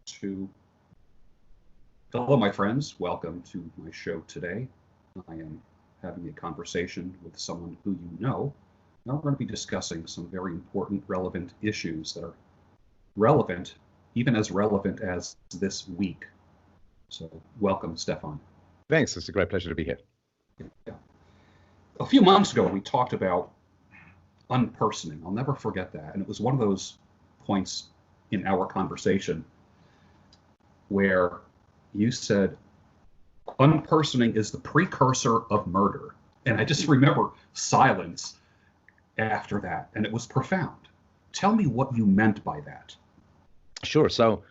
To hello, my friends. Welcome to my show today. I am having a conversation with someone who you know. Now we're going to be discussing some very important, relevant issues that are relevant, even as relevant as this week. So, welcome, Stefan. Thanks. It's a great pleasure to be here. Yeah. A few months ago, we talked about unpersoning. I'll never forget that. And it was one of those points in our conversation where you said unpersoning is the precursor of murder. And I just remember silence after that, and it was profound. Tell me what you meant by that. Sure. So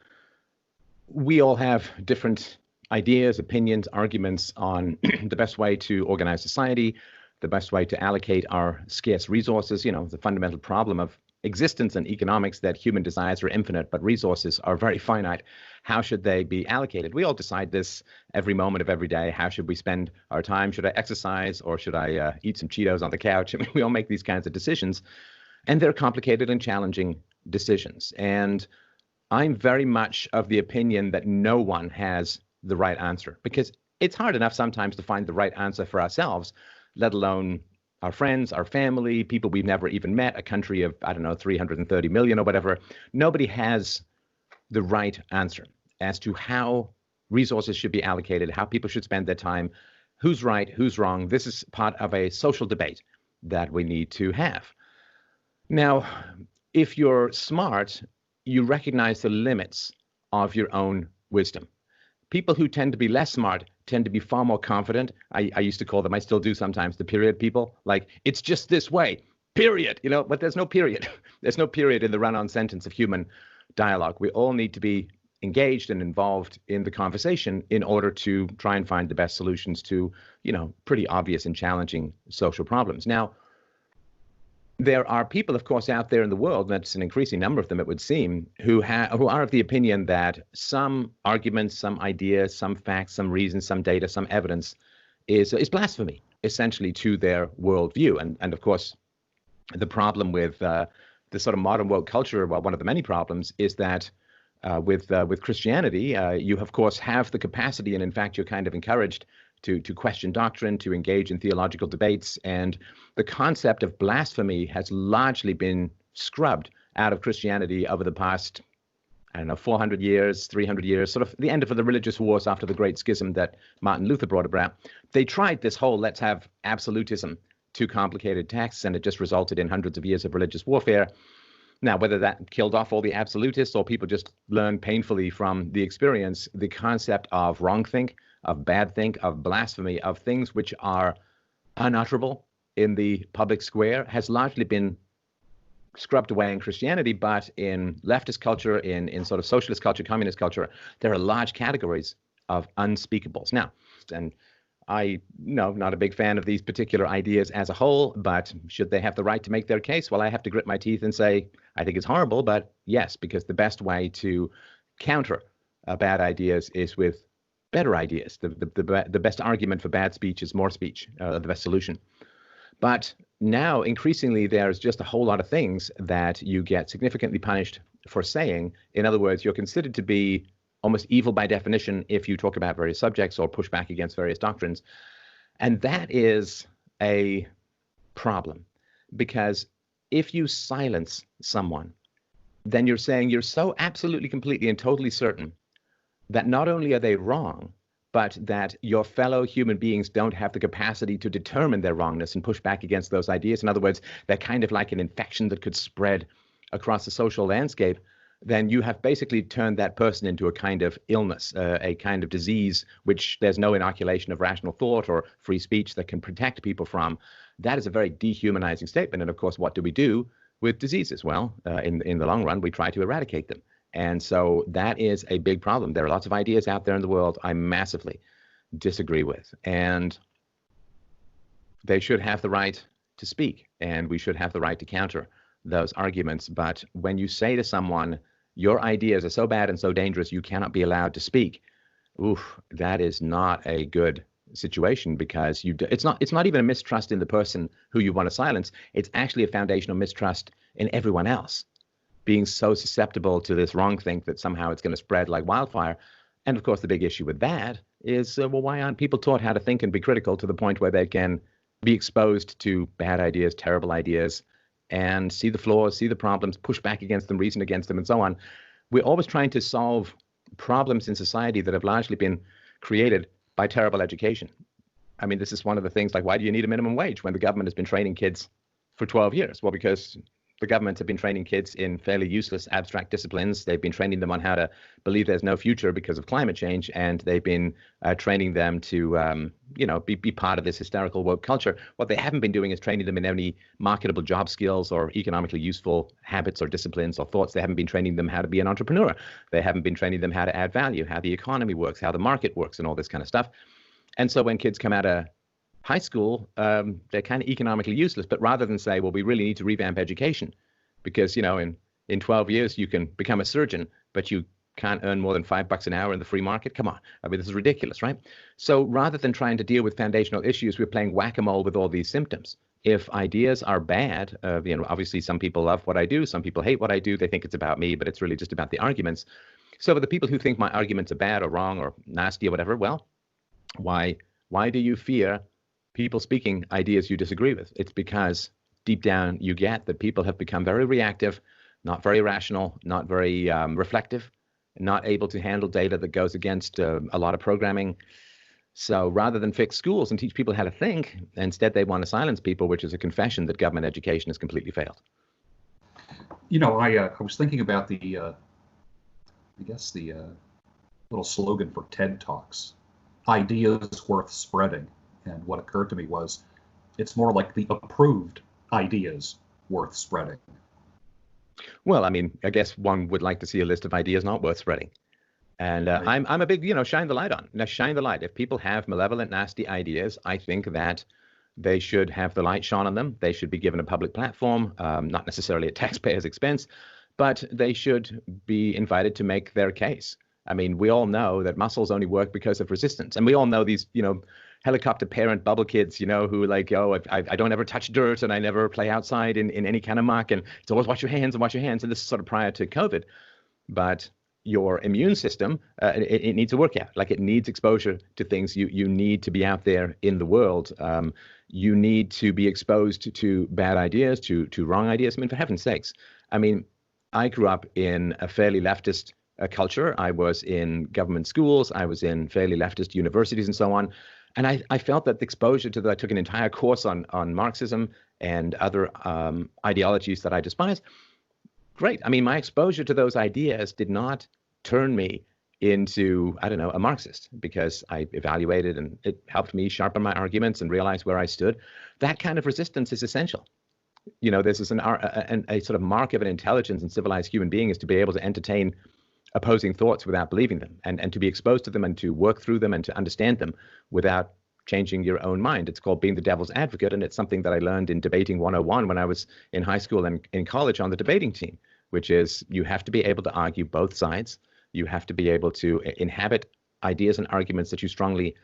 we all have different ideas, opinions, arguments on the best way to organize society, the best way to allocate our scarce resources. The fundamental problem of existence and economics that human desires are infinite, but resources are very finite. How should they be allocated? We all decide this every moment of every day. How should we spend our time? Should I exercise or should I eat some Cheetos on the couch? I mean, we all make these kinds of decisions, and they're complicated and challenging decisions. And I'm very much of the opinion that no one has the right answer, because it's hard enough sometimes to find the right answer for ourselves, let alone our friends, our family, people we've never even met, a country of, 330 million or whatever. Nobody has the right answer as to how resources should be allocated, how people should spend their time, who's right, who's wrong. This is part of a social debate that we need to have. Now, if you're smart, you recognize the limits of your own wisdom. People who tend to be less smart tend to be far more confident. I used to call them, I still do sometimes, the period people. Like, it's just this way, period. But there's no period. There's no period in the run-on sentence of human dialogue. We all need to be engaged and involved in the conversation in order to try and find the best solutions to, pretty obvious and challenging social problems. Now, there are people, of course, out there in the world, that's an increasing number of them, it would seem, who are of the opinion that some arguments, some ideas, some facts, some reasons, some data, some evidence is blasphemy, essentially, to their worldview. And of course, the problem with the sort of modern woke culture, well, one of the many problems, is that with Christianity, you, of course, have the capacity, and in fact, you're kind of encouraged to question doctrine, to engage in theological debates. And the concept of blasphemy has largely been scrubbed out of Christianity over the past, 400 years, 300 years, sort of the end of the religious wars after the Great Schism that Martin Luther brought about. They tried this whole let's have absolutism, too complicated texts, and it just resulted in hundreds of years of religious warfare. Now, whether that killed off all the absolutists or people just learned painfully from the experience, the concept of wrongthink, of bad think, of blasphemy, of things which are unutterable in the public square has largely been scrubbed away in Christianity. But in leftist culture, in sort of socialist culture, communist culture, there are large categories of unspeakables. Now, and not a big fan of these particular ideas as a whole, but should they have the right to make their case? Well, I have to grit my teeth and say, I think it's horrible, but yes, because the best way to counter bad ideas is with better ideas. The best argument for bad speech is more speech, the best solution. But now, increasingly, there's just a whole lot of things that you get significantly punished for saying. In other words, you're considered to be almost evil by definition if you talk about various subjects or push back against various doctrines. And that is a problem, because if you silence someone, then you're saying you're so absolutely, completely, and totally certain that not only are they wrong, but that your fellow human beings don't have the capacity to determine their wrongness and push back against those ideas. In other words, they're kind of like an infection that could spread across the social landscape. Then you have basically turned that person into a kind of illness, a kind of disease, which there's no inoculation of rational thought or free speech that can protect people from. That is a very dehumanizing statement. And of course, what do we do with diseases? Well, in the long run, we try to eradicate them. And so that is a big problem. There are lots of ideas out there in the world I massively disagree with. And they should have the right to speak, and we should have the right to counter those arguments. But when you say to someone, your ideas are so bad and so dangerous, you cannot be allowed to speak, that is not a good situation, because it's not even a mistrust in the person who you want to silence. It's actually a foundational mistrust in everyone else. being so susceptible to this wrong think that somehow it's going to spread like wildfire. And of course, the big issue with that is, well, why aren't people taught how to think and be critical to the point where they can be exposed to bad ideas, terrible ideas, and see the flaws, see the problems, push back against them, reason against them, and so on? We're always trying to solve problems in society that have largely been created by terrible education. I mean, this is one of the things, like, why do you need a minimum wage when the government has been training kids for 12 years? Well, because the governments have been training kids in fairly useless abstract disciplines. They've been training them on how to believe there's no future because of climate change, and they've been training them to, be part of this hysterical woke culture. What they haven't been doing is training them in any marketable job skills or economically useful habits or disciplines or thoughts. They haven't been training them how to be an entrepreneur. They haven't been training them how to add value, how the economy works, how the market works, and all this kind of stuff. And so when kids come out of high school, they're kind of economically useless. But rather than say, well, we really need to revamp education because, in 12 years you can become a surgeon, but you can't earn more than $5 an hour in the free market. Come on. I mean, this is ridiculous, right? So rather than trying to deal with foundational issues, we're playing whack-a-mole with all these symptoms. If ideas are bad, obviously some people love what I do. Some people hate what I do. They think it's about me, but it's really just about the arguments. So for the people who think my arguments are bad or wrong or nasty or whatever, well, why do you fear people speaking ideas you disagree with? It's because deep down you get that people have become very reactive, not very rational, not very reflective, not able to handle data that goes against a lot of programming. So rather than fix schools and teach people how to think, instead they want to silence people, which is a confession that government education has completely failed. I was thinking about the little slogan for TED Talks, ideas worth spreading. And what occurred to me was it's more like the approved ideas worth spreading. Well, I mean, I guess one would like to see a list of ideas not worth spreading. And right. I'm a big, shine the light on. Now, shine the light. If people have malevolent, nasty ideas, I think that they should have the light shone on them. They should be given a public platform, not necessarily at taxpayers' expense, but they should be invited to make their case. I mean, we all know that muscles only work because of resistance. And we all know these, helicopter parent bubble kids, who are like, oh, I don't ever touch dirt and I never play outside in any kind of muck. And it's always wash your hands and wash your hands. And this is sort of prior to COVID. But your immune system, it needs a workout. Like, it needs exposure to things. You need to be out there in the world. You need to be exposed to bad ideas, to wrong ideas. I mean, for heaven's sakes. I mean, I grew up in a fairly leftist culture. I was in government schools. I was in fairly leftist universities and so on. And I felt that the exposure to that, I took an entire course on Marxism and other ideologies that I despise. Great. I mean, my exposure to those ideas did not turn me into, a Marxist, because I evaluated and it helped me sharpen my arguments and realize where I stood. That kind of resistance is essential. This is a sort of mark of an intelligent and civilized human being, is to be able to entertain opposing thoughts without believing them, and to be exposed to them and to work through them and to understand them without changing your own mind. It's called being the devil's advocate, and it's something that I learned in Debating 101 when I was in high school and in college on the debating team, which is you have to be able to argue both sides. You have to be able to inhabit ideas and arguments that you strongly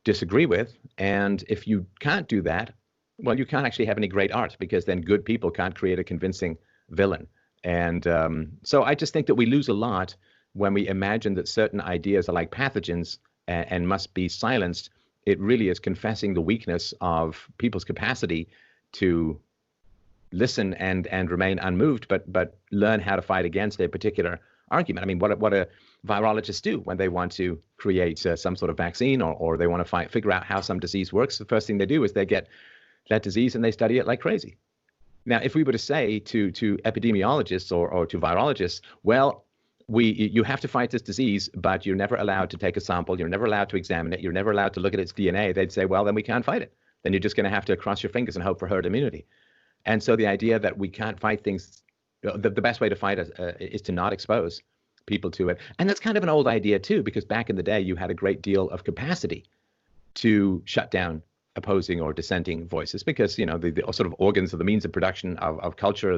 disagree with. And if you can't do that, well, you can't actually have any great art, because then good people can't create a convincing villain. And so I just think that we lose a lot when we imagine that certain ideas are like pathogens and must be silenced. It really is confessing the weakness of people's capacity to listen and remain unmoved, but learn how to fight against a particular argument. I mean, what do virologists do when they want to create some sort of vaccine or they want to figure out how some disease works? The first thing they do is they get that disease and they study it like crazy. Now, if we were to say to epidemiologists or to virologists, well, you have to fight this disease, but you're never allowed to take a sample. You're never allowed to examine it. You're never allowed to look at its DNA. They'd say, well, then we can't fight it. Then you're just going to have to cross your fingers and hope for herd immunity. And so the idea that we can't fight things, the best way to fight is to not expose people to it. And that's kind of an old idea, too, because back in the day, you had a great deal of capacity to shut down opposing or dissenting voices, because, the sort of organs or the means of production of culture,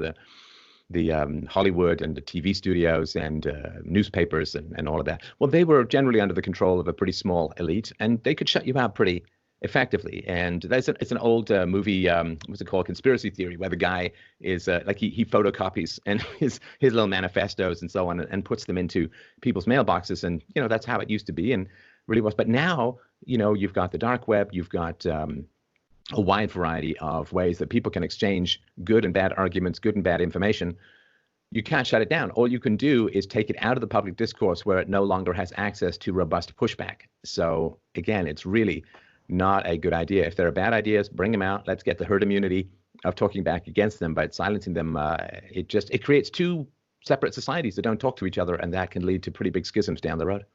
the Hollywood and the TV studios and newspapers and all of that, well, they were generally under the control of a pretty small elite, and they could shut you out pretty effectively. And it's an old movie, what's it called, Conspiracy Theory, where the guy is like he photocopies and his little manifestos and so on, and puts them into people's mailboxes. And that's how it used to be and really was. But now you've got the dark web, you've got a wide variety of ways that people can exchange good and bad arguments, good and bad information. You can't shut it down. All you can do is take it out of the public discourse where it no longer has access to robust pushback. So again, it's really not a good idea. If there are bad ideas, bring them out. Let's get the herd immunity of talking back against them. But silencing them, it creates two separate societies that don't talk to each other, and that can lead to pretty big schisms down the road.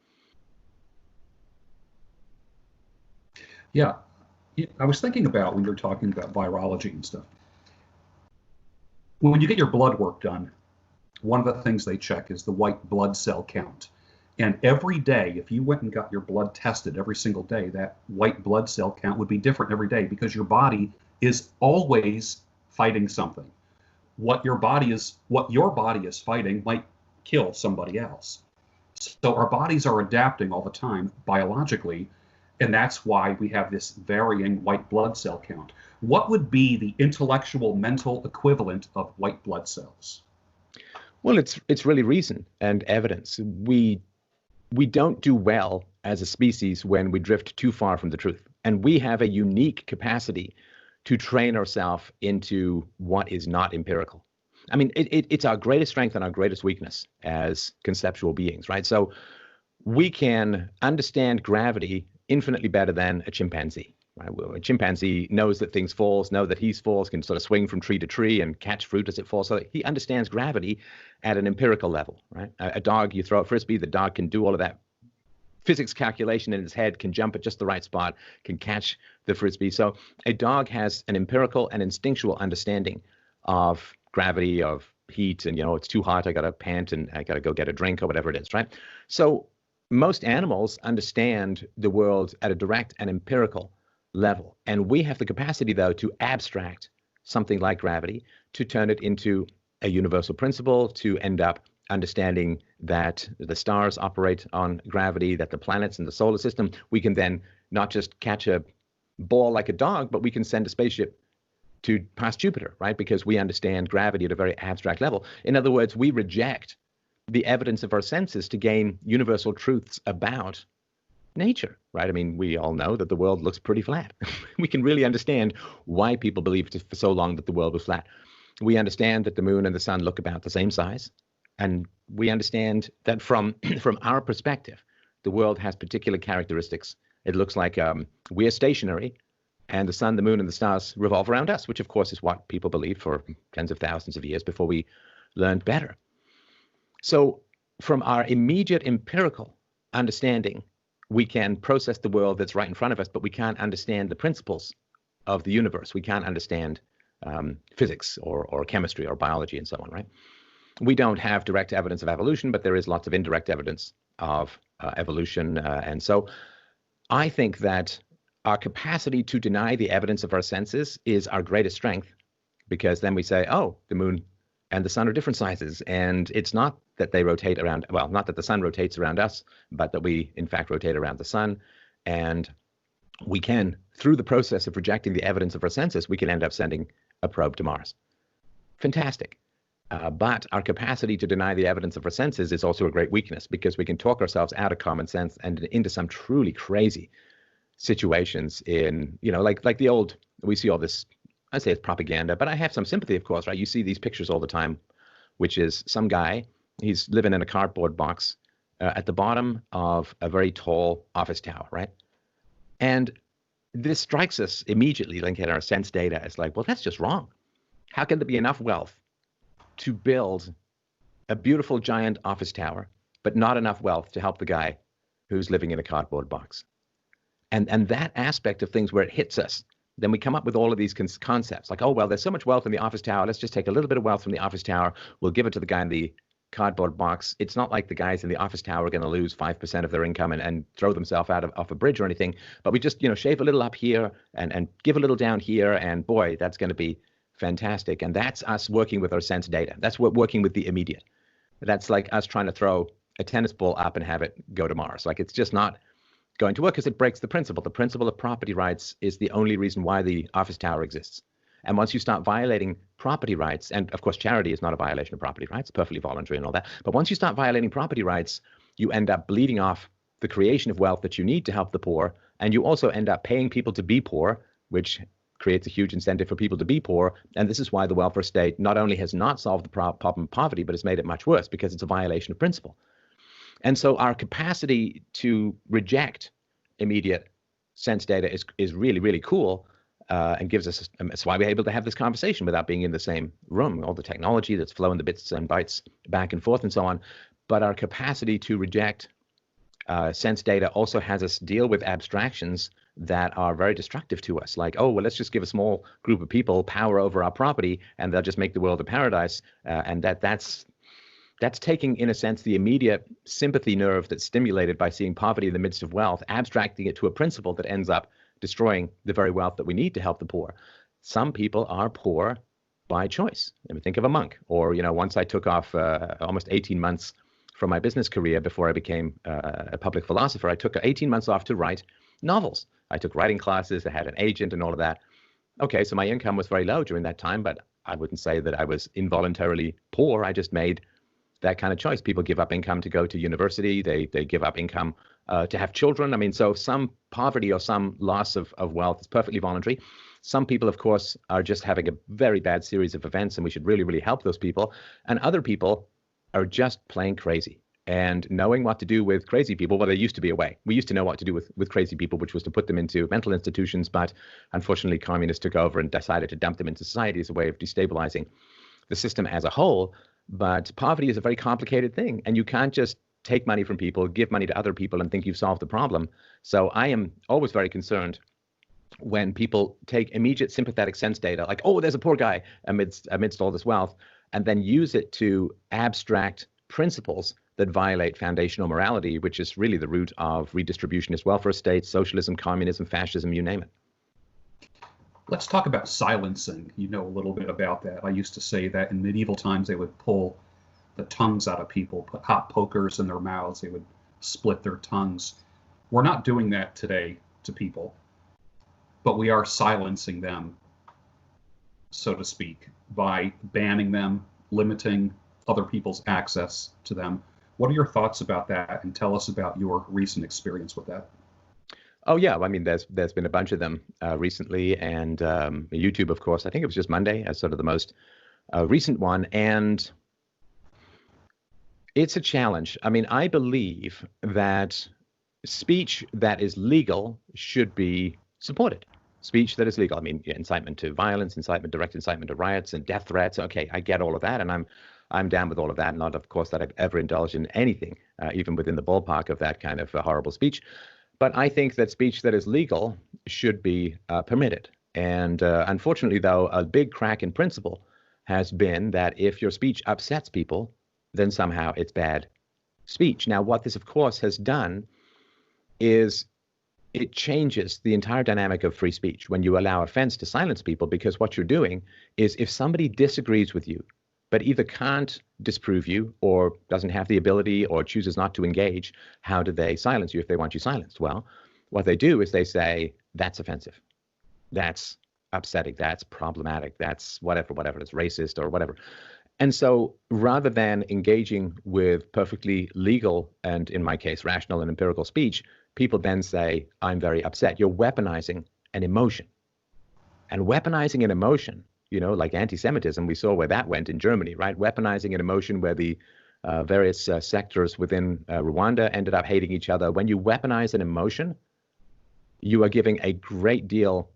Yeah. I was thinking about when you're talking about virology and stuff. When you get your blood work done, one of the things they check is the white blood cell count. And every day, if you went and got your blood tested every single day, that white blood cell count would be different every day because your body is always fighting something. What your body is fighting might kill somebody else. So our bodies are adapting all the time biologically, and that's why we have this varying white blood cell count. What would be the intellectual, mental equivalent of white blood cells? Well, it's really reason and evidence. We don't do well as a species when we drift too far from the truth. And we have a unique capacity to train ourselves into what is not empirical. I mean, it's our greatest strength and our greatest weakness as conceptual beings, right? So we can understand gravity infinitely better than a chimpanzee. Right? A chimpanzee knows that things falls, know that he falls, can sort of swing from tree to tree and catch fruit as it falls. So he understands gravity at an empirical level. Right? A dog, you throw a frisbee, the dog can do all of that physics calculation in his head, can jump at just the right spot, can catch the frisbee. So a dog has an empirical and instinctual understanding of gravity, of heat, and it's too hot, I got to pant and I got to go get a drink or whatever it is, right? So most animals understand the world at a direct and empirical level. And we have the capacity, though, to abstract something like gravity, to turn it into a universal principle, to end up understanding that the stars operate on gravity, that the planets in the solar system, we can then not just catch a ball like a dog, but we can send a spaceship to past Jupiter, right? Because we understand gravity at a very abstract level. In other words, we reject the evidence of our senses to gain universal truths about nature, right? I mean, we all know that the world looks pretty flat. We can really understand why people believed for so long that the world was flat. We understand that the moon and the sun look about the same size. And we understand that from our perspective, the world has particular characteristics. It looks like we are stationary, and the sun, the moon, and the stars revolve around us, which, of course, is what people believed for tens of thousands of years before we learned better. So from our immediate empirical understanding, we can process the world that's right in front of us, but we can't understand the principles of the universe. We can't understand physics or chemistry or biology and so on, right? We don't have direct evidence of evolution, but there is lots of indirect evidence of evolution. And so I think that our capacity to deny the evidence of our senses is our greatest strength, because then we say, oh, the moon and the sun are different sizes. And it's not that they rotate around, well, not that the sun rotates around us, but that we, in fact, rotate around the sun. And we can, through the process of rejecting the evidence of our senses, we can end up sending a probe to Mars. Fantastic. But our capacity to deny the evidence of our senses is also a great weakness, because we can talk ourselves out of common sense and into some truly crazy situations in, like the old, we see all this, I say it's propaganda, but I have some sympathy, of course, right? You see these pictures all the time, which is some guy, he's living in a cardboard box at the bottom of a very tall office tower, right? And this strikes us immediately, like at our sense data. It's like, well, that's just wrong. How can there be enough wealth to build a beautiful giant office tower, but not enough wealth to help the guy who's living in a cardboard box? And that aspect of things where it hits us, then we come up with all of these concepts like, oh, well, there's so much wealth in the office tower. Let's just take a little bit of wealth from the office tower. We'll give it to the guy in the cardboard box. It's not like the guys in the office tower are going to lose 5% of their income and throw themselves off a bridge or anything. But we just, shave a little up here and give a little down here. And boy, that's going to be fantastic. And that's us working with our sense data. That's what working with the immediate. That's like us trying to throw a tennis ball up and have it go to Mars. Like, it's just not going to work because it breaks the principle. The principle of property rights is the only reason why the office tower exists. And once you start violating property rights, and of course, charity is not a violation of property rights, perfectly voluntary and all that. But once you start violating property rights, you end up bleeding off the creation of wealth that you need to help the poor. And you also end up paying people to be poor, which creates a huge incentive for people to be poor. And this is why the welfare state not only has not solved the problem of poverty, but has made it much worse because it's a violation of principle. And so our capacity to reject immediate sense data is really, really cool. And gives us, that's why we're able to have this conversation without being in the same room, all the technology that's flowing the bits and bytes back and forth and so on. But our capacity to reject sense data also has us deal with abstractions that are very destructive to us. Like, oh, well, let's just give a small group of people power over our property and they'll just make the world a paradise. And that's taking, in a sense, the immediate sympathy nerve that's stimulated by seeing poverty in the midst of wealth, abstracting it to a principle that ends up destroying the very wealth that we need to help the poor. Some people are poor by choice. I mean, think of a monk. Or, once I took off almost 18 months from my business career before I became a public philosopher, I took 18 months off to write novels. I took writing classes. I had an agent and all of that. Okay, so my income was very low during that time, but I wouldn't say that I was involuntarily poor. I just made that kind of choice. People give up income to go to university. They give up income to have children. I mean, so some poverty or some loss of wealth is perfectly voluntary. Some people, of course, are just having a very bad series of events, and we should really, really help those people. And other people are just plain crazy. And knowing what to do with crazy people, well, there used to be a way. We used to know what to do with crazy people, which was to put them into mental institutions. But unfortunately, communists took over and decided to dump them into society as a way of destabilizing the system as a whole. But poverty is a very complicated thing, and you can't just take money from people, give money to other people, and think you've solved the problem. So I am always very concerned when people take immediate sympathetic sense data, like, oh, there's a poor guy amidst all this wealth, and then use it to abstract principles that violate foundational morality, which is really the root of redistributionist welfare states, socialism, communism, fascism, you name it. Let's talk about silencing. You know a little bit about that. I used to say that in medieval times they would pull the tongues out of people, put hot pokers in their mouths, they would split their tongues. We're not doing that today to people, but we are silencing them, so to speak, by banning them, limiting other people's access to them. What are your thoughts about that? And tell us about your recent experience with that. Oh, yeah. I mean, there's been a bunch of them recently, and YouTube, of course. I think it was just Monday as sort of the most recent one. And it's a challenge. I mean, I believe that speech that is legal should be supported. Speech that is legal. I mean, incitement to violence, direct incitement to riots and death threats. Okay, I get all of that, and I'm down with all of that. Not, of course, that I've ever indulged in anything, even within the ballpark of that kind of horrible speech. But I think that speech that is legal should be permitted. And unfortunately, though, a big crack in principle has been that if your speech upsets people, then somehow it's bad speech. Now, what this, of course, has done is it changes the entire dynamic of free speech when you allow offense to silence people, because what you're doing is if somebody disagrees with you, but either can't disprove you or doesn't have the ability or chooses not to engage, how do they silence you if they want you silenced? Well, what they do is they say, that's offensive, that's upsetting, that's problematic, that's whatever, it's racist or whatever. And so rather than engaging with perfectly legal and, in my case, rational and empirical speech, people then say, I'm very upset. You're weaponizing an emotion. And weaponizing an emotion, like anti-Semitism, we saw where that went in Germany, right? Weaponizing an emotion where the various sectors within Rwanda ended up hating each other. When you weaponize an emotion, you are giving a great deal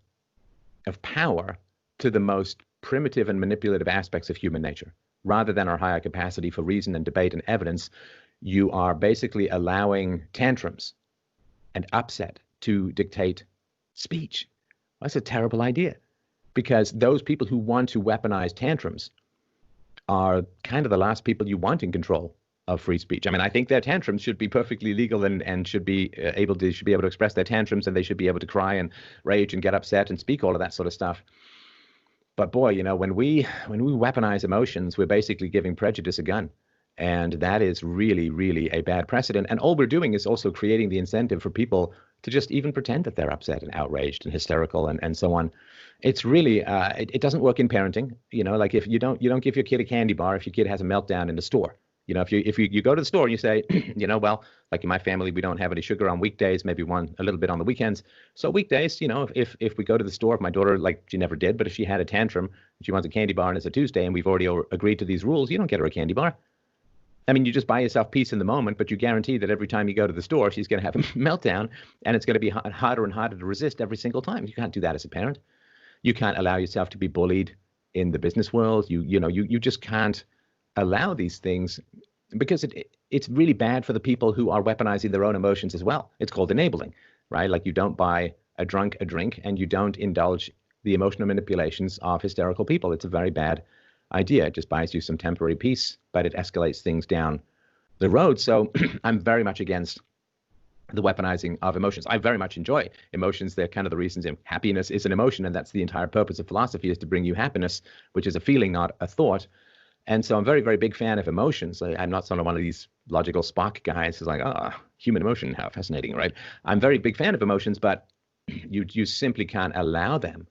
of power to the most primitive and manipulative aspects of human nature. Rather than our higher capacity for reason and debate and evidence, you are basically allowing tantrums and upset to dictate speech. That's a terrible idea, because those people who want to weaponize tantrums are kind of the last people you want in control of free speech. I mean, I think their tantrums should be perfectly legal and should be able to express their tantrums, and they should be able to cry and rage and get upset and speak all of that sort of stuff. But boy, when we weaponize emotions, we're basically giving prejudice a gun. And that is really, really a bad precedent. And all we're doing is also creating the incentive for people to just even pretend that they're upset and outraged and hysterical and so on. It's really, it doesn't work in parenting. Like if you don't give your kid a candy bar if your kid has a meltdown in the store. If you go to the store and you say, well, like in my family, we don't have any sugar on weekdays, maybe a little bit on the weekends. So weekdays, if we go to the store, if my daughter, like she never did, but if she had a tantrum, she wants a candy bar and it's a Tuesday and we've already agreed to these rules, you don't get her a candy bar. I mean, you just buy yourself peace in the moment, but you guarantee that every time you go to the store, she's going to have a meltdown and it's going to be harder and harder to resist every single time. You can't do that as a parent. You can't allow yourself to be bullied in the business world. You just can't allow these things because it's really bad for the people who are weaponizing their own emotions as well. It's called enabling, right? Like you don't buy a drunk a drink and you don't indulge the emotional manipulations of hysterical people. It's a very bad idea. It just buys you some temporary peace, but it escalates things down the road. So I'm very much against the weaponizing of emotions. I very much enjoy emotions. They're kind of the reasons happiness is an emotion, and that's the entire purpose of philosophy, is to bring you happiness, which is a feeling, not a thought. And so I'm very, very big fan of emotions. I'm not sort of one of these logical Spock guys who's like, human emotion, how fascinating, right? I'm very big fan of emotions, but you simply can't allow them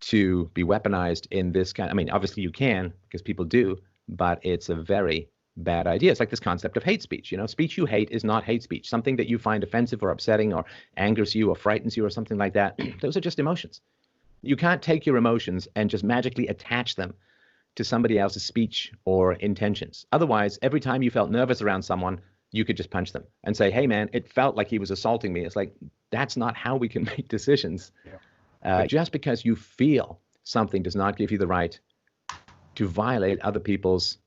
to be weaponized in this kind. I mean, obviously you can because people do, but it's a very bad idea. It's like this concept of hate speech. Speech you hate is not hate speech. Something that you find offensive or upsetting or angers you or frightens you or something like that, those are just emotions. You can't take your emotions and just magically attach them to somebody else's speech or intentions. Otherwise, every time you felt nervous around someone, you could just punch them and say, hey, man, it felt like he was assaulting me. It's like, that's not how we can make decisions. Yeah. Just because you feel something does not give you the right to violate other people's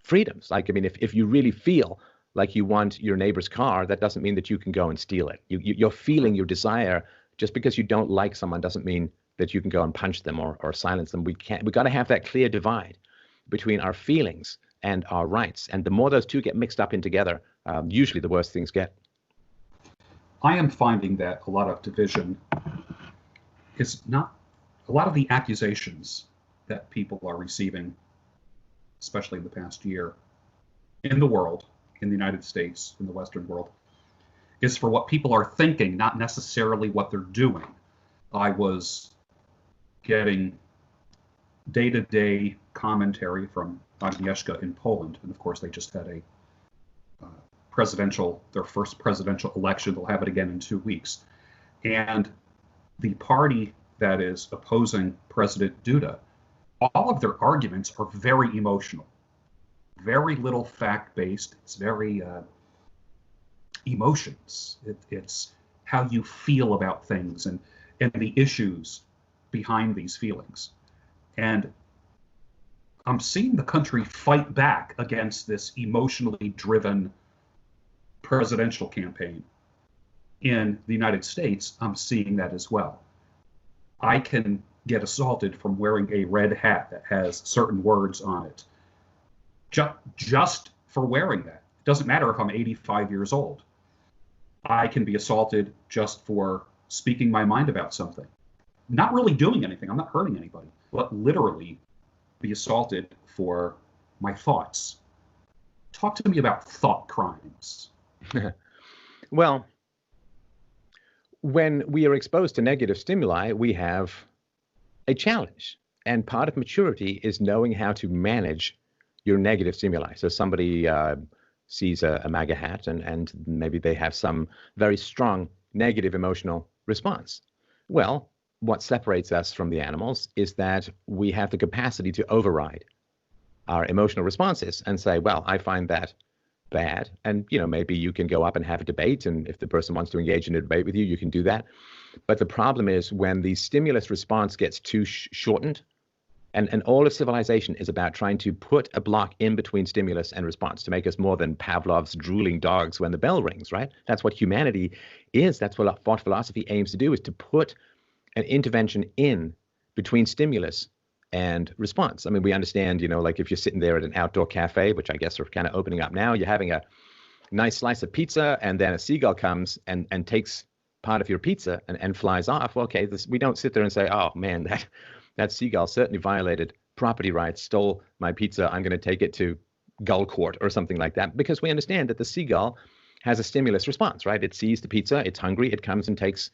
freedoms. Like, I mean, if you really feel like you want your neighbor's car, that doesn't mean that you can go and steal it. You're feeling your desire. Just because you don't like someone doesn't mean that you can go and punch them or silence them. We got to have that clear divide between our feelings and our rights. And the more those two get mixed up in together, usually the worse things get. I am finding that a lot of division is not, a lot of the accusations that people are receiving, especially in the past year, in the world, in the United States, in the Western world, is for what people are thinking, not necessarily what they're doing. I was getting day-to-day commentary from Agnieszka in Poland, and of course they just had their first presidential election. They'll have it again in 2 weeks. And the party that is opposing President Duda, all of their arguments are very emotional, very little fact-based. It's very emotions. It's how you feel about things and the issues behind these feelings. And I'm seeing the country fight back against this emotionally driven presidential campaign. In the United States, I'm seeing that as well. I can get assaulted from wearing a red hat that has certain words on it. Just for wearing that. It doesn't matter if I'm 85 years old. I can be assaulted just for speaking my mind about something. Not really doing anything. I'm not hurting anybody, but literally be assaulted for my thoughts. Talk to me about thought crimes. Well, when we are exposed to negative stimuli, we have a challenge. And part of maturity is knowing how to manage your negative stimuli. So somebody sees a MAGA hat and maybe they have some very strong negative emotional response. Well, what separates us from the animals is that we have the capacity to override our emotional responses and say, well, I find that bad. And, maybe you can go up and have a debate. And if the person wants to engage in a debate with you, you can do that. But the problem is when the stimulus response gets too shortened, and all of civilization is about trying to put a block in between stimulus and response to make us more than Pavlov's drooling dogs when the bell rings, right? That's what humanity is. That's what philosophy aims to do, is to put an intervention in between stimulus and response. I mean, we understand, like if you're sitting there at an outdoor cafe, which I guess are kind of opening up now, you're having a nice slice of pizza and then a seagull comes and takes part of your pizza and flies off. Well, okay, we don't sit there and say, oh man, that seagull certainly violated property rights, stole my pizza, I'm going to take it to Gull Court or something like that, because we understand that the seagull has a stimulus response, right? It sees the pizza, it's hungry, it comes and takes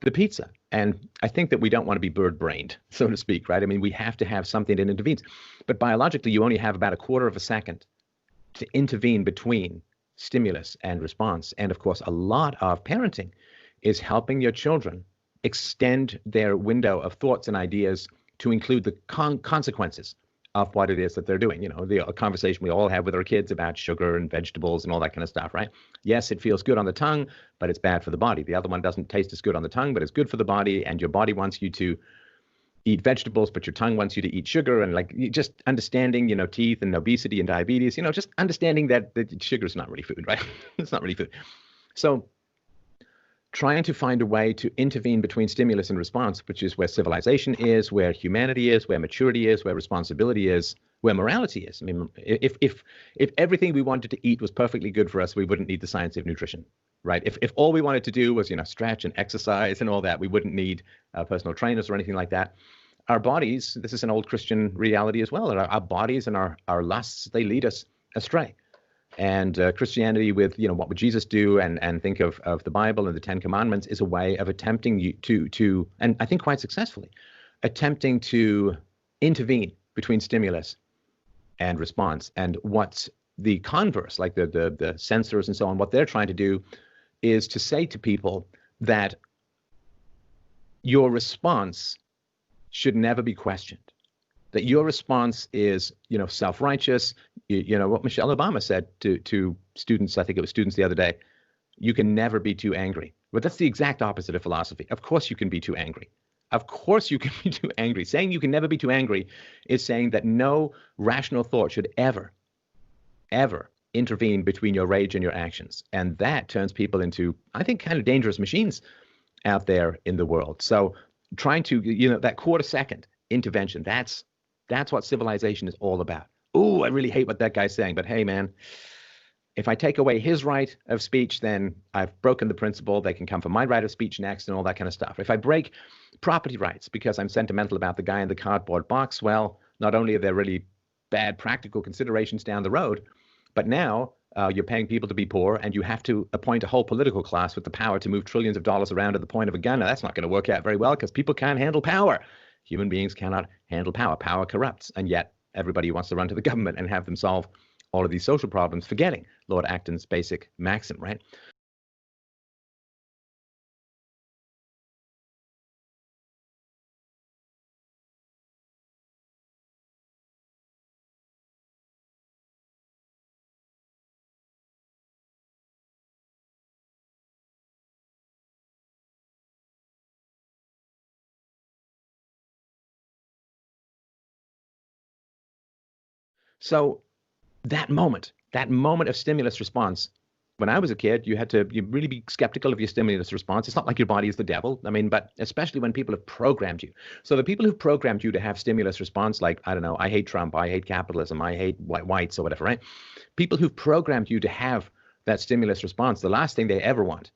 the pizza. And I think that we don't want to be bird-brained, so to speak, right? I mean, we have to have something that intervenes. But biologically, you only have about a quarter of a second to intervene between stimulus and response. And of course, a lot of parenting is helping your children extend their window of thoughts and ideas to include the consequences of what it is that they're doing. You know, the conversation we all have with our kids about sugar and vegetables and all that kind of stuff, right? Yes, it feels good on the tongue, but it's bad for the body. The other one doesn't taste as good on the tongue, but it's good for the body. And your body wants you to eat vegetables, but your tongue wants you to eat sugar. And like just understanding, you know, teeth and obesity and diabetes, you know, just understanding that sugar is not really food, right? It's not really food. So trying to find a way to intervene between stimulus and response, which is where civilization is, where humanity is, where maturity is, where responsibility is, where morality is. I mean, if everything we wanted to eat was perfectly good for us, we wouldn't need the science of nutrition, right? If all we wanted to do was, you know, stretch and exercise and all that, we wouldn't need personal trainers or anything like that. Our bodies, this is an old Christian reality as well, our bodies and our lusts, they lead us astray. And Christianity with, you know, what would Jesus do and think of the Bible and the Ten Commandments is a way of attempting to, and I think quite successfully, attempting to intervene between stimulus and response. And what's the converse, like the censors and so on, what they're trying to do is to say to people that your response should never be questioned. That your response is, you know, self-righteous. You know, what Michelle Obama said to students, I think it was students the other day, you can never be too angry. But that's the exact opposite of philosophy. Of course you can be too angry. Of course you can be too angry. Saying you can never be too angry is saying that no rational thought should ever intervene between your rage and your actions. And that turns people into, I think, kind of dangerous machines out there in the world. So trying to, you know, that quarter second intervention, that's what civilization is all about. Oh, I really hate what that guy's saying, but hey, man, if I take away his right of speech, then I've broken the principle. They can come for my right of speech next and all that kind of stuff. If I break property rights because I'm sentimental about the guy in the cardboard box, well, not only are there really bad practical considerations down the road, but now you're paying people to be poor and you have to appoint a whole political class with the power to move trillions of dollars around at the point of a gun. Now, that's not going to work out very well because people can't handle power. Human beings cannot handle power. Power corrupts. And yet everybody wants to run to the government and have them solve all of these social problems, forgetting Lord Acton's basic maxim, right? So that moment of stimulus response, when I was a kid, you really be skeptical of your stimulus response. It's not like your body is the devil. I mean, but especially when people have programmed you. So the people who've programmed you to have stimulus response, like, I don't know, I hate Trump, I hate capitalism, I hate whites or whatever, right? People who've programmed you to have that stimulus response, the last thing they ever want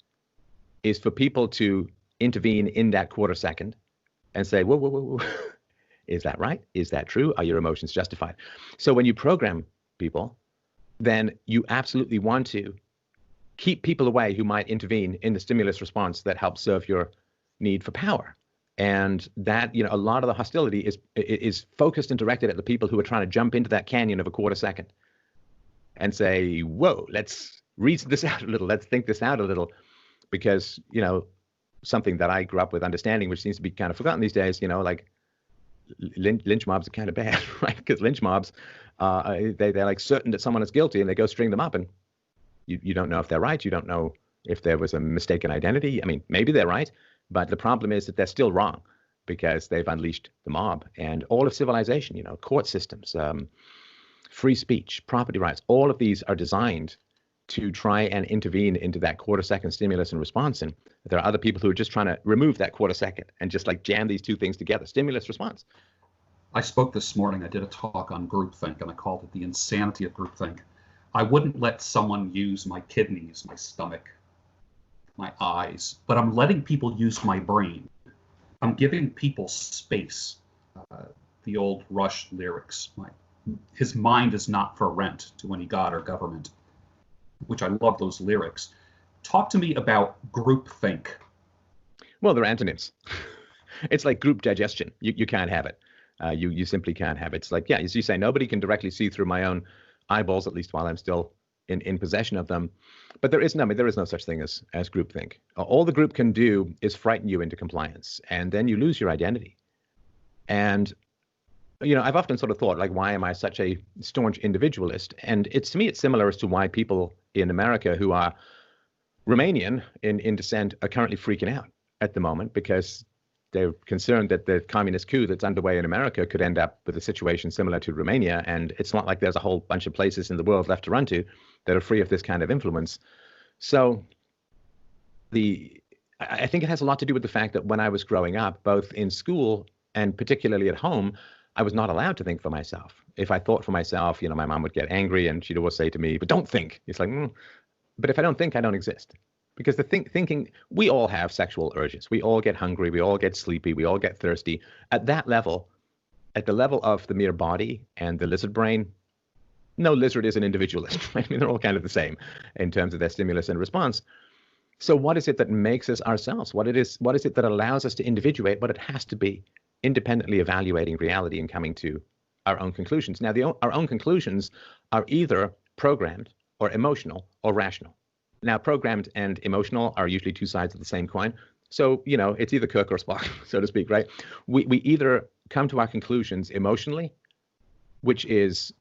is for people to intervene in that quarter second and say, whoa, whoa, whoa, whoa. Is that right? Is that true? Are your emotions justified? So when you program people, then you absolutely want to keep people away who might intervene in the stimulus response that helps serve your need for power. And that, you know, a lot of the hostility is focused and directed at the people who are trying to jump into that canyon of a quarter second and say, whoa, let's reason this out a little. Let's think this out a little. Because, you know, something that I grew up with understanding, which seems to be kind of forgotten these days, you know, like lynch mobs are kind of bad, right? Because lynch mobs, they're like certain that someone is guilty and they go string them up and you don't know if they're right. You don't know if there was a mistaken identity. I mean, maybe they're right, but the problem is that they're still wrong because they've unleashed the mob. And all of civilization, you know, court systems, free speech, property rights, all of these are designed to try and intervene into that quarter second stimulus and response. And there are other people who are just trying to remove that quarter second and just like jam these two things together, stimulus response. I spoke this morning, I did a talk on groupthink, and I called it the insanity of groupthink. I wouldn't let someone use my kidneys, my stomach, my eyes, but I'm letting people use my brain. I'm giving people space. The old Rush lyrics, his mind is not for rent to any god or government. which I love those lyrics. Talk to me about groupthink. Well, they're antonyms. It's like group digestion. You can't have it. You simply can't have it. It's like, yeah, as you say, nobody can directly see through my own eyeballs, at least while I'm still in possession of them. But there is no such thing as groupthink. All the group can do is frighten you into compliance, and then you lose your identity. And I've often sort of thought, like, why am I such a staunch individualist? And to me, it's similar as to why people in America who are Romanian in descent are currently freaking out at the moment, because they're concerned that the communist coup that's underway in America could end up with a situation similar to Romania. And it's not like there's a whole bunch of places in the world left to run to that are free of this kind of influence. So I think it has a lot to do with the fact that when I was growing up, both in school and particularly at home, I was not allowed to think for myself. If I thought for myself, my mom would get angry and she'd always say to me, but don't think. It's like, but if I don't think, I don't exist. Because thinking, we all have sexual urges. We all get hungry. We all get sleepy. We all get thirsty. At that level, at the level of the mere body and the lizard brain, no lizard is an individualist. I mean, they're all kind of the same in terms of their stimulus and response. So what is it that makes us ourselves? What is it that allows us to individuate? What it has to be, independently evaluating reality and coming to our own conclusions. Now, our own conclusions are either programmed or emotional or rational. Now, programmed and emotional are usually two sides of the same coin. So, it's either Kirk or Spock, so to speak, right? We either come to our conclusions emotionally, which is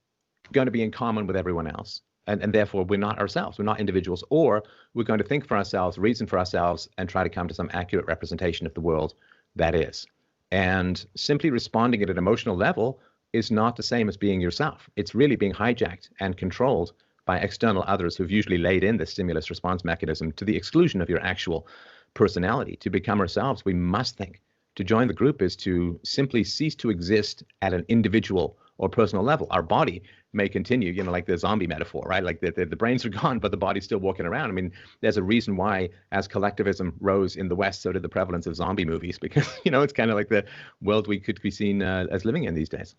going to be in common with everyone else, and therefore we're not ourselves, we're not individuals, or we're going to think for ourselves, reason for ourselves, and try to come to some accurate representation of the world that is. And simply responding at an emotional level is not the same as being yourself. It's really being hijacked and controlled by external others who've usually laid in the stimulus response mechanism to the exclusion of your actual personality. To become ourselves, we must think. To join the group is to simply cease to exist at an individual or personal level. Our body may continue, like the zombie metaphor, right? Like the brains are gone, but the body's still walking around. I mean, there's a reason why, as collectivism rose in the West, so did the prevalence of zombie movies, because, it's kind of like the world we could be seen as living in these days.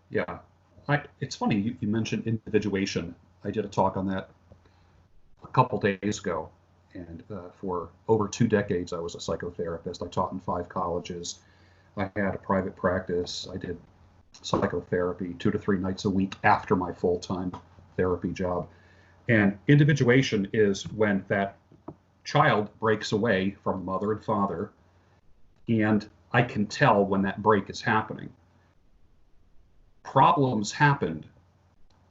Yeah. It's funny, you mentioned individuation. I did a talk on that a couple days ago. And for over 2 decades, I was a psychotherapist. I taught in 5 colleges. I had a private practice. I did psychotherapy 2 to 3 nights a week after my full-time therapy job. And individuation is when that child breaks away from mother and father, and I can tell when that break is happening. Problems happened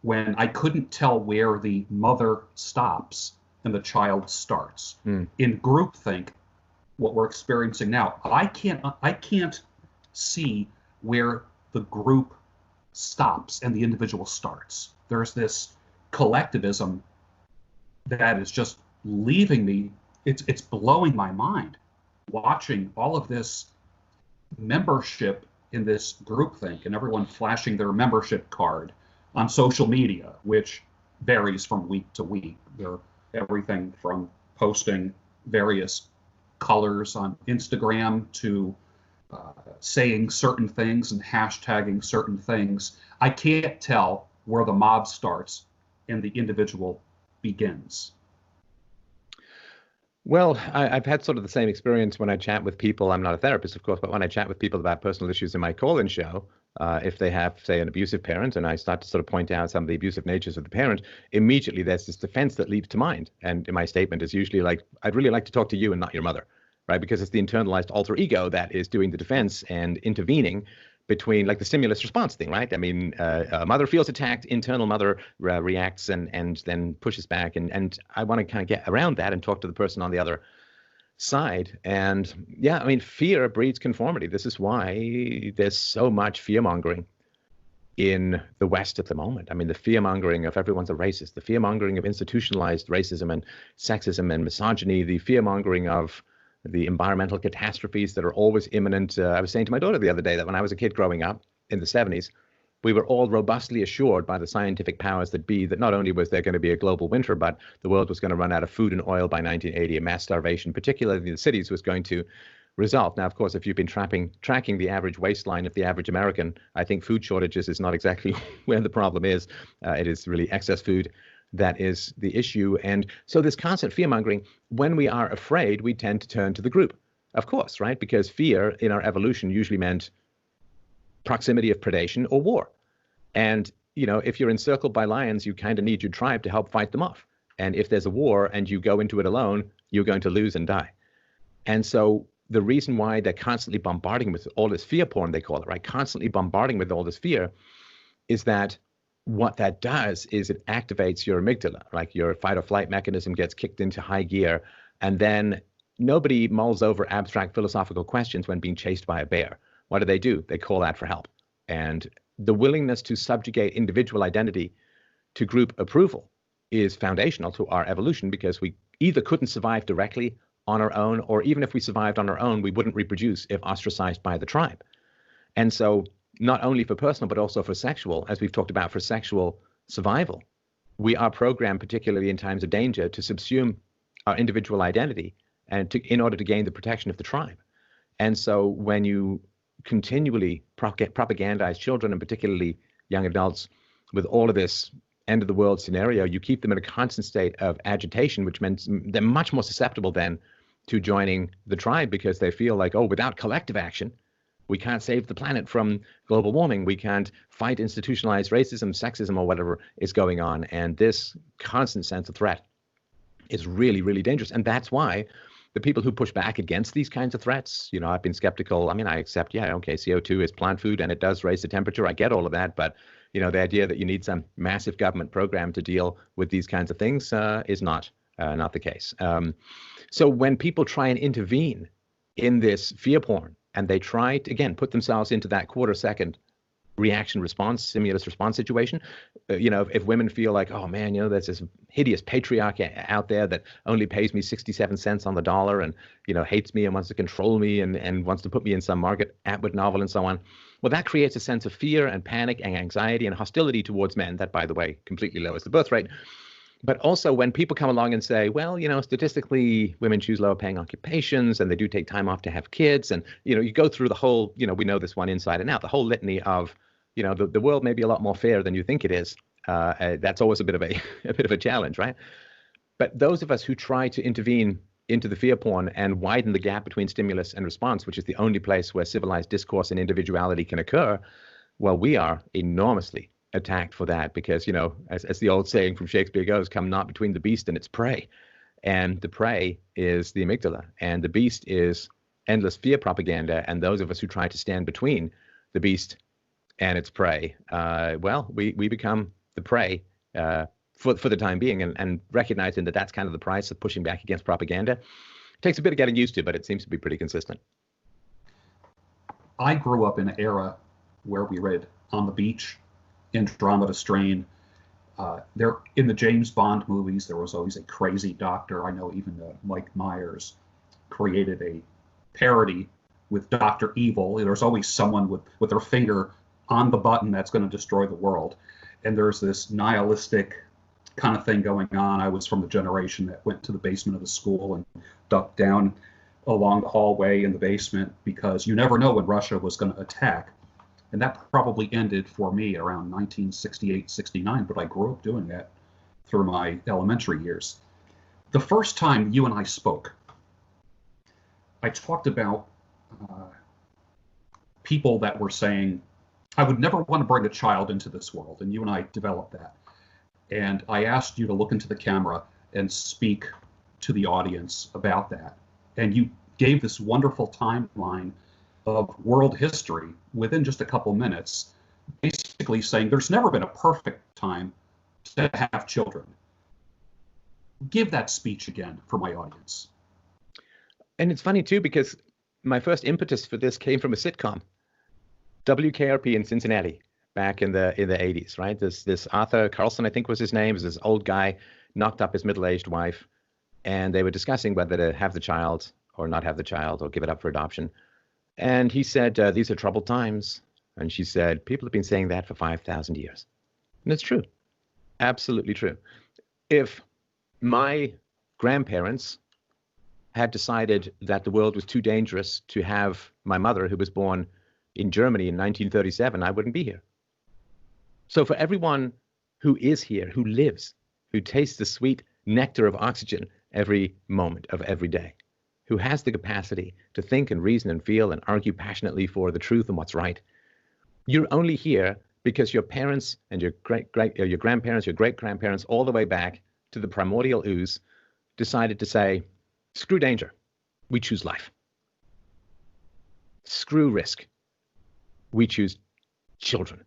when I couldn't tell where the mother stops and the child starts. In groupthink, what we're experiencing now, I can't see where the group stops and the individual starts. There's this collectivism that is just leaving me. It's blowing my mind, watching all of this membership in this groupthink and everyone flashing their membership card on social media, which varies from week to week. They're everything from posting various colors on Instagram to saying certain things and hashtagging certain things. I can't tell where the mob starts and the individual begins. Well, I've had sort of the same experience when I chat with people. I'm not a therapist, of course, but when I chat with people about personal issues in my call-in show, if they have, say, an abusive parent, and I start to sort of point out some of the abusive natures of the parent, immediately there's this defense that leaps to mind. And my statement is usually like, I'd really like to talk to you and not your mother, right? Because it's the internalized alter ego that is doing the defense and intervening between, like, the stimulus response thing, right? I mean, a mother feels attacked, internal mother reacts and then pushes back. And I want to kind of get around that and talk to the person on the other side. And yeah, I mean, fear breeds conformity. This is why there's so much fear mongering in the West at the moment. I mean, the fear mongering of everyone's a racist, the fear mongering of institutionalized racism and sexism and misogyny, the fear mongering of the environmental catastrophes that are always imminent. I was saying to my daughter the other day that when I was a kid growing up in the 70s, we were all robustly assured by the scientific powers that be that not only was there going to be a global winter, but the world was going to run out of food and oil by 1980. A mass starvation, particularly in the cities, was going to result. Now, of course, if you've been tracking the average waistline of the average American, I think food shortages is not exactly where the problem is. It is really excess food that is the issue. And so this constant fear mongering, when we are afraid, we tend to turn to the group, of course, right? Because fear in our evolution usually meant proximity of predation or war. And, if you're encircled by lions, you kind of need your tribe to help fight them off. And if there's a war and you go into it alone, you're going to lose and die. And so the reason why they're constantly bombarding with all this fear porn, they call it, right? Constantly bombarding with all this fear is that what that does is it activates your amygdala, like your fight or flight mechanism gets kicked into high gear. And then nobody mulls over abstract philosophical questions when being chased by a bear. What do? They call out for help. And the willingness to subjugate individual identity to group approval is foundational to our evolution, because we either couldn't survive directly on our own, or even if we survived on our own, we wouldn't reproduce if ostracized by the tribe. And so not only for personal, but also for sexual, as we've talked about, for sexual survival, we are programmed, particularly in times of danger, to subsume our individual identity and in order to gain the protection of the tribe. And so when you continually propagandize children, and particularly young adults, with all of this end of the world scenario, you keep them in a constant state of agitation, which means they're much more susceptible then to joining the tribe, because they feel like, oh, without collective action, we can't save the planet from global warming. We can't fight institutionalized racism, sexism, or whatever is going on. And this constant sense of threat is really, really dangerous. And that's why the people who push back against these kinds of threats, I've been skeptical. I mean, I accept, okay, CO2 is plant food and it does raise the temperature. I get all of that. But, the idea that you need some massive government program to deal with these kinds of things is not the case. So when people try and intervene in this fear porn, and they try to, again, put themselves into that quarter-second reaction response, stimulus response situation, if women feel like, oh man, there's this hideous patriarch out there that only pays me 67 cents on the dollar and, hates me and wants to control me and wants to put me in some Margaret Atwood novel and so on. Well, that creates a sense of fear and panic and anxiety and hostility towards men that, by the way, completely lowers the birth rate. But also when people come along and say, well, statistically, women choose lower paying occupations and they do take time off to have kids. And, you go through the whole, we know this one inside and out, the whole litany of, the world may be a lot more fair than you think it is. That's always a bit of a challenge, right? But those of us who try to intervene into the fear porn and widen the gap between stimulus and response, which is the only place where civilized discourse and individuality can occur, well, we are enormously attacked for that, because, as the old saying from Shakespeare goes, come not between the beast and its prey. And the prey is the amygdala, and the beast is endless fear propaganda. And those of us who try to stand between the beast and its prey, we become the prey for the time being, and recognizing that that's kind of the price of pushing back against propaganda. It takes a bit of getting used to, but it seems to be pretty consistent. I grew up in an era where we read On the Beach, Andromeda Strain. There in the James Bond movies, there was always a crazy doctor. I know even Mike Myers created a parody with Dr. Evil. There's always someone with their finger on the button that's going to destroy the world. And there's this nihilistic kind of thing going on. I was from the generation that went to the basement of the school and ducked down along the hallway in the basement, because you never know when Russia was going to attack. And that probably ended for me around 1968, 69, but I grew up doing that through my elementary years. The first time you and I spoke, I talked about people that were saying, I would never want to bring a child into this world, and you and I developed that. And I asked you to look into the camera and speak to the audience about that. And you gave this wonderful timeline of world history within just a couple minutes, basically saying there's never been a perfect time to have children. Give that speech again for my audience. And it's funny too, because my first impetus for this came from a sitcom, WKRP in Cincinnati, back in the 80s, right? This Arthur Carlson, I think was his name, was this old guy, knocked up his middle-aged wife, and they were discussing whether to have the child or not have the child or give it up for adoption. And he said, these are troubled times. And she said, people have been saying that for 5,000 years. And it's true. Absolutely true. If my grandparents had decided that the world was too dangerous to have my mother, who was born in Germany in 1937, I wouldn't be here. So for everyone who is here, who lives, who tastes the sweet nectar of oxygen every moment of every day, who has the capacity to think and reason and feel and argue passionately for the truth and what's right. You're only here because your parents and your grandparents, your great-grandparents, all the way back to the primordial ooze, decided to say, screw danger, we choose life. Screw risk, we choose children.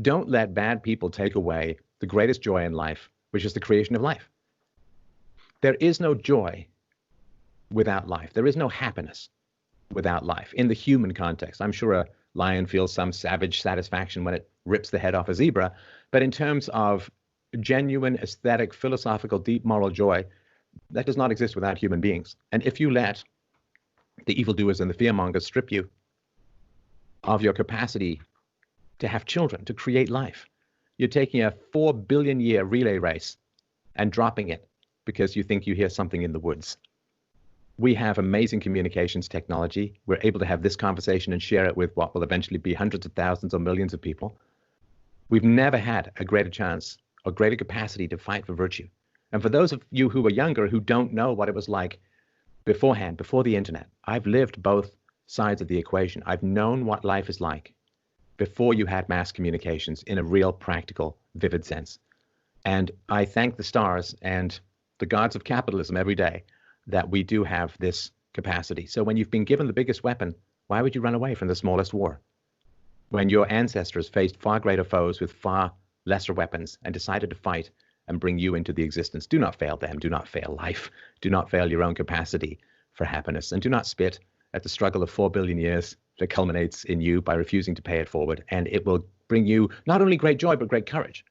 Don't let bad people take away the greatest joy in life, which is the creation of life. There is no joy without life. There is no happiness without life. In the human context, I'm sure a lion feels some savage satisfaction when it rips the head off a zebra, but in terms of genuine, aesthetic, philosophical, deep moral joy, that does not exist without human beings. And if you let the evildoers and the fearmongers strip you of your capacity to have children, to create life, you're taking a 4 billion year relay race and dropping it because you think you hear something in the woods. We have amazing communications technology. We're able to have this conversation and share it with what will eventually be hundreds of thousands or millions of people. We've never had a greater chance or greater capacity to fight for virtue. And for those of you who are younger who don't know what it was like beforehand, before the internet, I've lived both sides of the equation. I've known what life is like before you had mass communications in a real, practical, vivid sense. And I thank the stars and the gods of capitalism every day that we do have this capacity. So when you've been given the biggest weapon, why would you run away from the smallest war? When your ancestors faced far greater foes with far lesser weapons and decided to fight and bring you into the existence, do not fail them. Do not fail life. Do not fail your own capacity for happiness. And do not spit at the struggle of 4 billion years that culminates in you by refusing to pay it forward. And it will bring you not only great joy, but great courage.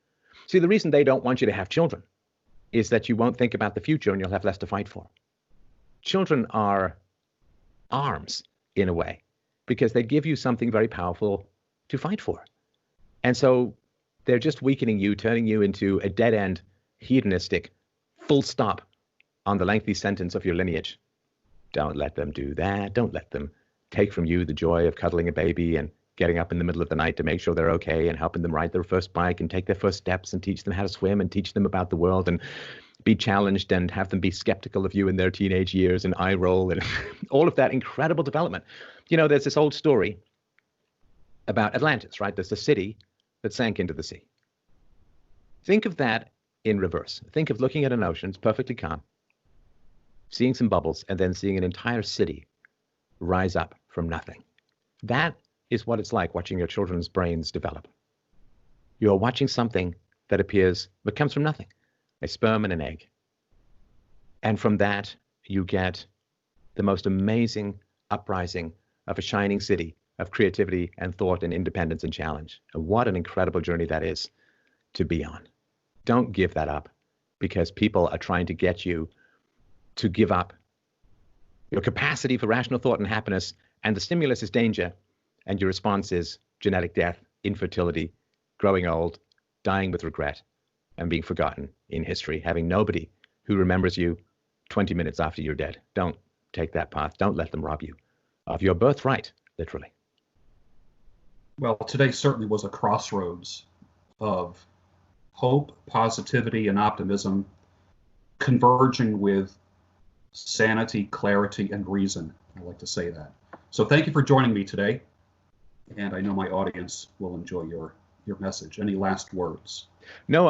See, the reason they don't want you to have children is that you won't think about the future and you'll have less to fight for. Children are arms, in a way, because they give you something very powerful to fight for. And so they're just weakening you, turning you into a dead-end, hedonistic, full stop on the lengthy sentence of your lineage. Don't let them do that. Don't let them take from you the joy of cuddling a baby and getting up in the middle of the night to make sure they're okay and helping them ride their first bike and take their first steps and teach them how to swim and teach them about the world and be challenged and have them be skeptical of you in their teenage years and eye roll and all of that incredible development. You know, there's this old story about Atlantis, right? There's a city that sank into the sea. Think of that in reverse. Think of looking at an ocean, it's perfectly calm, seeing some bubbles, and then seeing an entire city rise up from nothing. That is what it's like watching your children's brains develop. You're watching something that appears, but comes from nothing, a sperm and an egg. And from that, you get the most amazing uprising of a shining city of creativity and thought and independence and challenge. And what an incredible journey that is to be on. Don't give that up because people are trying to get you to give up your capacity for rational thought and happiness, and the stimulus is danger, and your response is genetic death, infertility, growing old, dying with regret, and being forgotten in history, having nobody who remembers you 20 minutes after you're dead. Don't take that path. Don't let them rob you of your birthright, literally. Well, today certainly was a crossroads of hope, positivity, and optimism converging with sanity, clarity, and reason. I like to say that. So thank you for joining me today. And I know my audience will enjoy your message. Any last words? No,